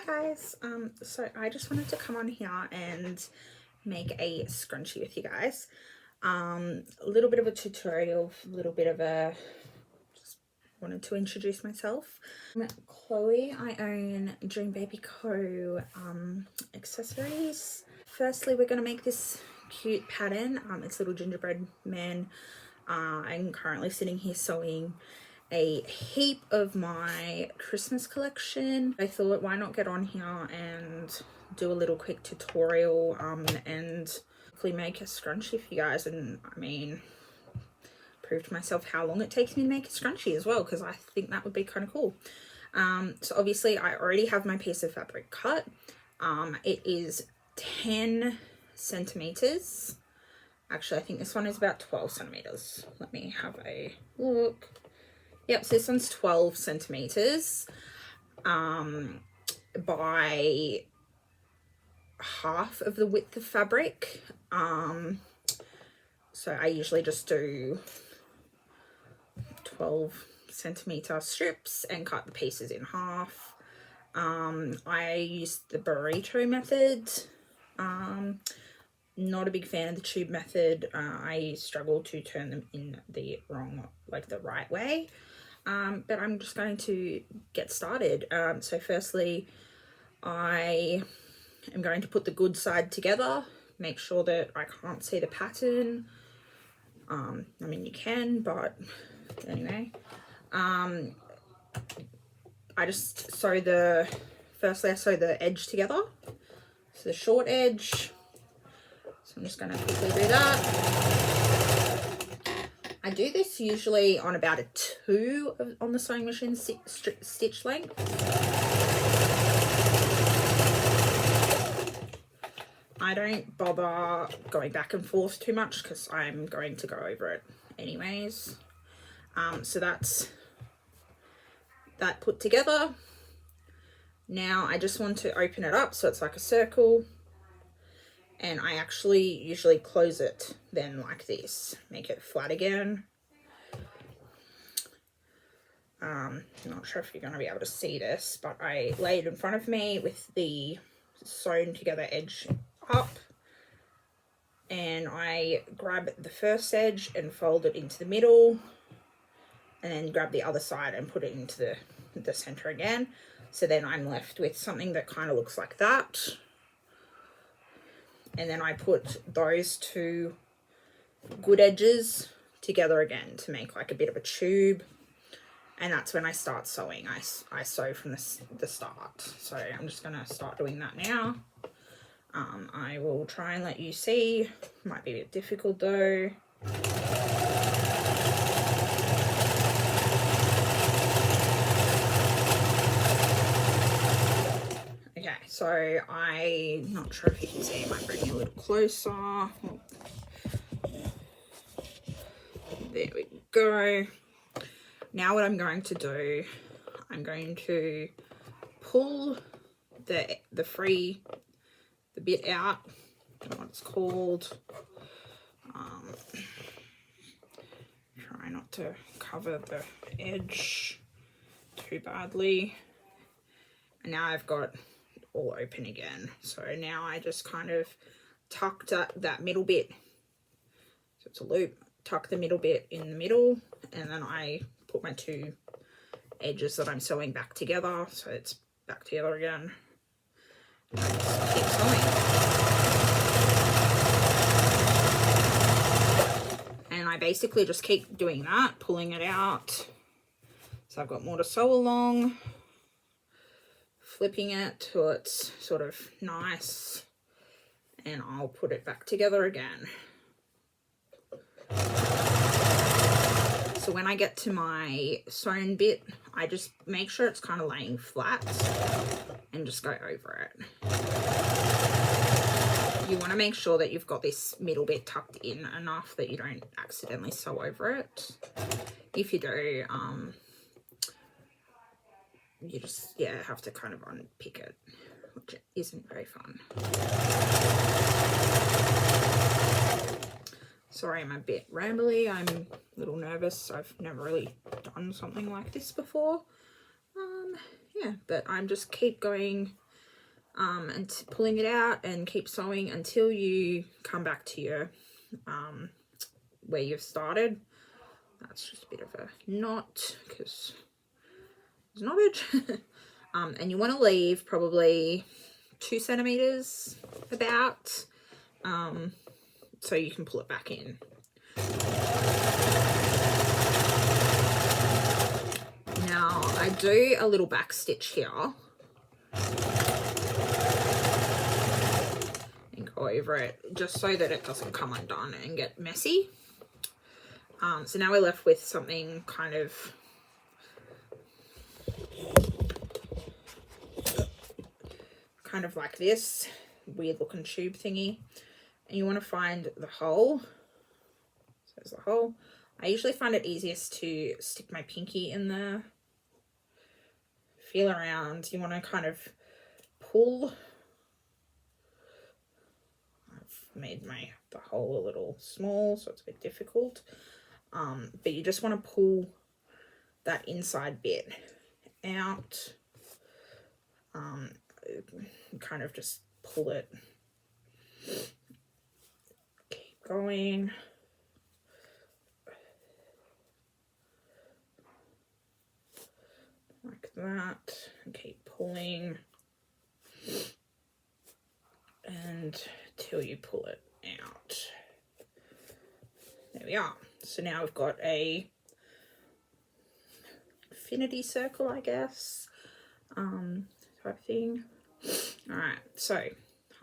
Guys, so I just wanted to come on here and make a scrunchie with you guys. A little bit of a tutorial, just wanted to introduce myself. I'm Chloe. I own Dream Baby Co accessories. Firstly, we're going to make this cute pattern. It's little gingerbread man. I'm currently sitting here sewing a heap of my Christmas collection. I thought, why not get on here and do a little quick tutorial and hopefully make a scrunchie for you guys, and I mean prove to myself how long it takes me to make a scrunchie as well, because I think that would be kind of cool. So obviously I already have my piece of fabric cut. It is 10 centimeters. Actually, I think this one is about 12 centimeters. Let me have a look. Yep, so this one's 12 centimeters by half of the width of fabric. So I usually just do 12 centimeter strips and cut the pieces in half. I use the burrito method. Not a big fan of the tube method. I struggle to turn them in the right way. But I'm just going to get started. So firstly, I am going to put the good side together, make sure that I can't see the pattern. I mean, you can, but anyway. I just sew firstly I sew the edge together. So the short edge. So I'm just going to quickly do that. I do this usually on about a 2 on the sewing machine stitch length. I don't bother going back and forth too much because I'm going to go over it anyways. So that's that put together. Now I just want to open it up so it's like a circle. And I actually usually close it then like this, make it flat again. Not sure if you're going to be able to see this, but I lay it in front of me with the sewn together edge up, and I grab the first edge and fold it into the middle, and then grab the other side and put it into the center again. So then I'm left with something that kind of looks like that. And then I put those two good edges together again to make like a bit of a tube. And that's when I start sewing. I sew from the start. So I'm just going to start doing that now. I will try and let you see. Might be a bit difficult though. So I'm not sure if you can see, I might bring you a little closer. There we go. Now what I'm going to do, I'm going to pull the bit out. I don't know what it's called. Try not to cover the edge too badly. And now I've got all open again. So now I just kind of tucked that middle bit, so it's a loop, tuck the middle bit in the middle, and then I put my two edges that I'm sewing back together, so it's back together again. And I just keep sewing. And I basically just keep doing that, pulling it out. So I've got more to sew along. Flipping it till it's sort of nice, and I'll put it back together again. So when I get to my sewn bit, I just make sure it's kind of laying flat and just go over it. You want to make sure that you've got this middle bit tucked in enough that you don't accidentally sew over it. If you do, you just have to kind of unpick it, which isn't very fun. Sorry, I'm a bit rambly. I'm a little nervous. I've never really done something like this before. Yeah, but I'm just keep going and pulling it out, and keep sewing until you come back to your where you've started. That's just a bit of a knot because it's knotted. And you want to leave probably 2 centimeters about, so you can pull it back in. Now I do a little back stitch here and go over it just so that it doesn't come undone and get messy. So now we're left with something kind of like this weird looking tube thingy, and you want to find the hole. So there's the hole. I usually find it easiest to stick my pinky in there, feel around. You want to kind of pull. I've made the hole a little small, so it's a bit difficult, but you just want to pull that inside bit out. Kind of just pull it, keep going, like that, and keep pulling, and till you pull it out. There we are. So now we've got a infinity circle, I guess, type thing. All right, so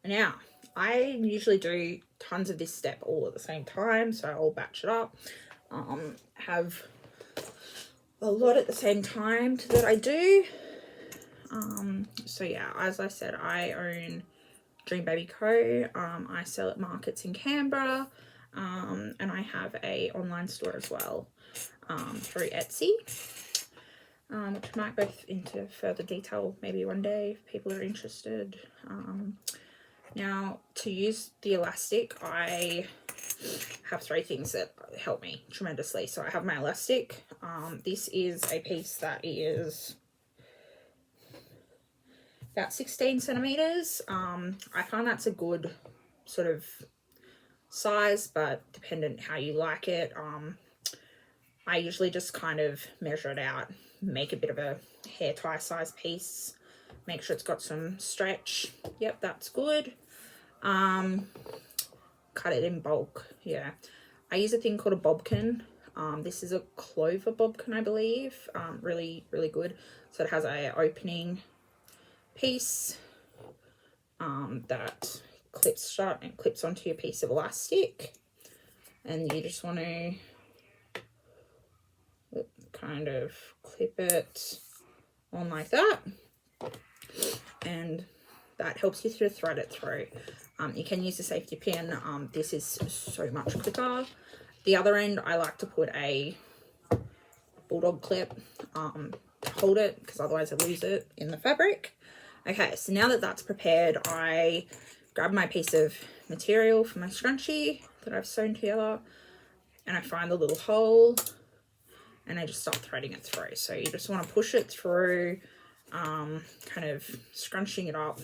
now I usually do tons of this step all at the same time, so I'll batch it up, have a lot at the same time that I do. So yeah, as I said, I own Dream Baby Co. I sell at markets in Canberra, and I have a online store as well, through Etsy, which I might go into further detail maybe one day if people are interested. Now, to use the elastic, I have 3 things that help me tremendously. So I have my elastic. This is a piece that is about 16 centimeters. I find that's a good sort of size, but dependent how you like it. I usually just kind of measure it out, make a bit of a hair tie size piece, make sure it's got some stretch. Yep, that's good. Cut it in bulk. Yeah, I use a thing called a bobkin. This is a clover bobkin, I believe. Really good. So it has a opening piece that clips shut and clips onto your piece of elastic, and you just want to kind of clip it on like that, and that helps you to thread it through. You can use a safety pin. This is so much quicker. The other end, I like to put a bulldog clip to hold it, because otherwise I lose it in the fabric. Okay, so now that that's prepared, I grab my piece of material for my scrunchie that I've sewn together, and I find the little hole, and I just start threading it through. So you just want to push it through, kind of scrunching it up,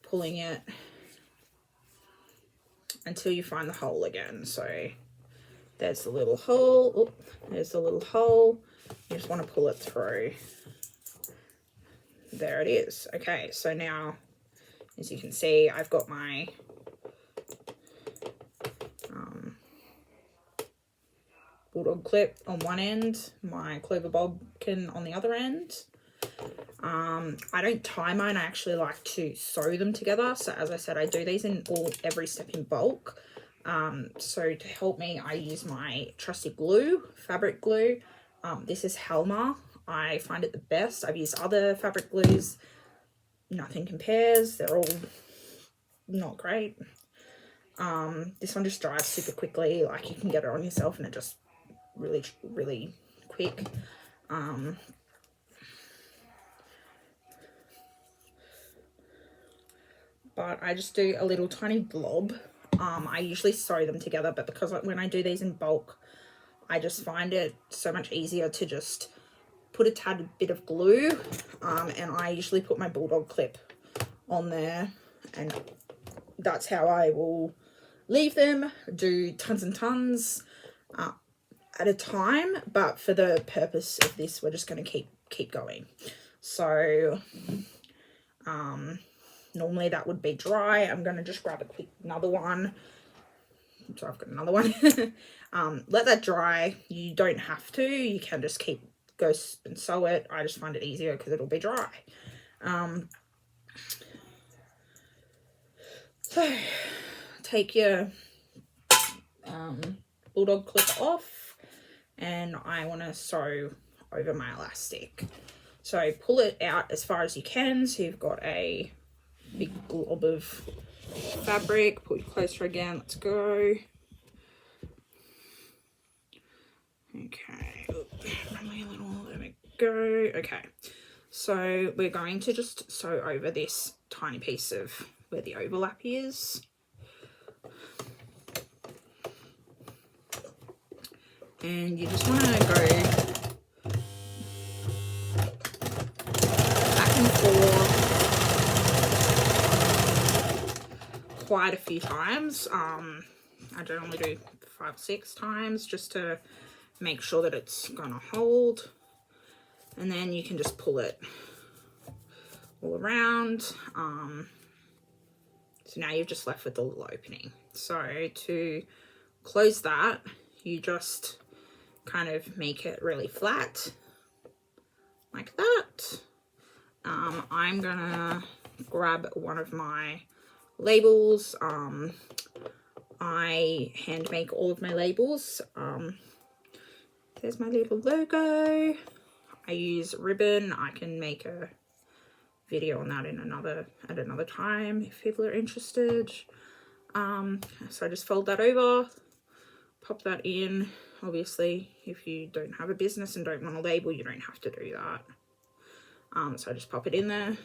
pulling it until you find the hole again. So there's the little hole. Oh, there's the little hole. You just want to pull it through. There it is. Okay, so now, as you can see, I've got my bulldog clip on one end, my clover bobkin on the other end. I don't tie mine. I actually like to sew them together. So as I said, I do these in every step in bulk. So to help me, I use my trusty glue, fabric glue. This is Helma. I find it the best. I've used other fabric glues. Nothing compares. They're all not great. This one just dries super quickly. Like, you can get it on yourself and it just really quick. But I just do a little tiny blob. I usually sew them together, but because when I do these in bulk, I just find it so much easier to just put a tad bit of glue, and I usually put my bulldog clip on there, and that's how I will leave them, do tons and tons at a time, but for the purpose of this we're just going to keep going. So normally that would be dry. I'm going to just grab another one. So I've got another one. Let that dry. You don't have to, you can just go and sew it. I just find it easier because it'll be dry. So take your bulldog clip off, and I want to sew over my elastic. So pull it out as far as you can, so you've got a big glob of fabric. Pull it closer again. Let's go. Okay, only a little, there we go. Okay, so we're going to just sew over this tiny piece of where the overlap is. And you just want to go back and forth quite a few times. I generally do 5 or 6 times just to make sure that it's gonna hold, and then you can just pull it all around. So now you've just left with the little opening. So to close that, you just kind of make it really flat like that. I'm gonna grab one of my labels. I hand make all of my labels. There's my little logo. I use ribbon. I can make a video on that at another time if people are interested. So I just fold that over, pop that in. Obviously, if you don't have a business and don't want a label, you don't have to do that. So I just pop it in there,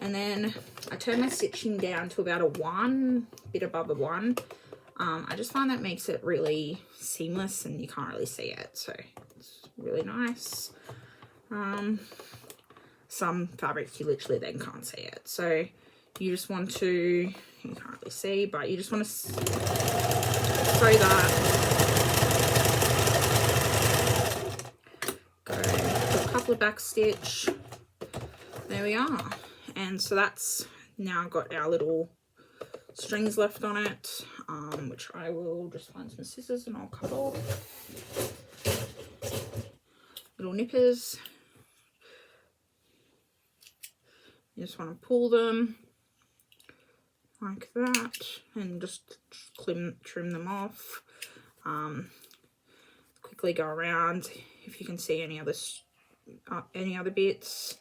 and then I turn my stitching down to about a 1, bit above a 1. I just find that makes it really seamless and you can't really see it, so it's really nice. Some fabrics you literally then can't see it, so you just want to, you can't really see, but you just want to sew that, go put a couple of back stitch, there we are. And so that's now got our little strings left on it, which I will just find some scissors and I'll cut off. Little nippers. You just want to pull them like that and just trim them off. Quickly go around. If you can see any other bits,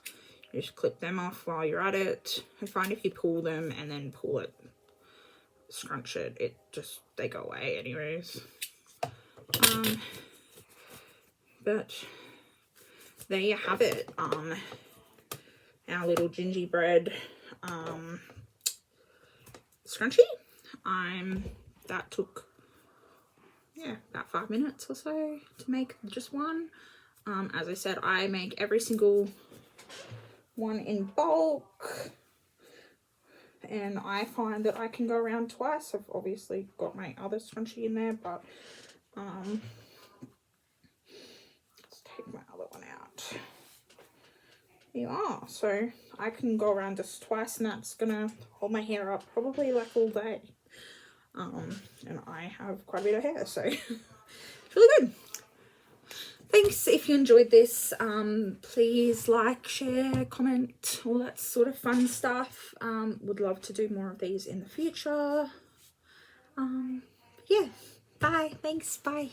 you just clip them off while you're at it. I find if you pull them and then pull it, scrunch it, they go away anyways. But there you have it. Our little gingerbread scrunchie. That took about 5 minutes or so to make just one. As I said, I make every single one in bulk, and I find that I can go around twice. I've obviously got my other scrunchie in there, but let's take my other one out. Here you are. So I can go around just twice, and that's gonna hold my hair up probably like all day. And I have quite a bit of hair, so it's really good. Thanks if you enjoyed this. Please like, share, comment, all that sort of fun stuff. Would love to do more of these in the future. Yeah, bye. Thanks, bye.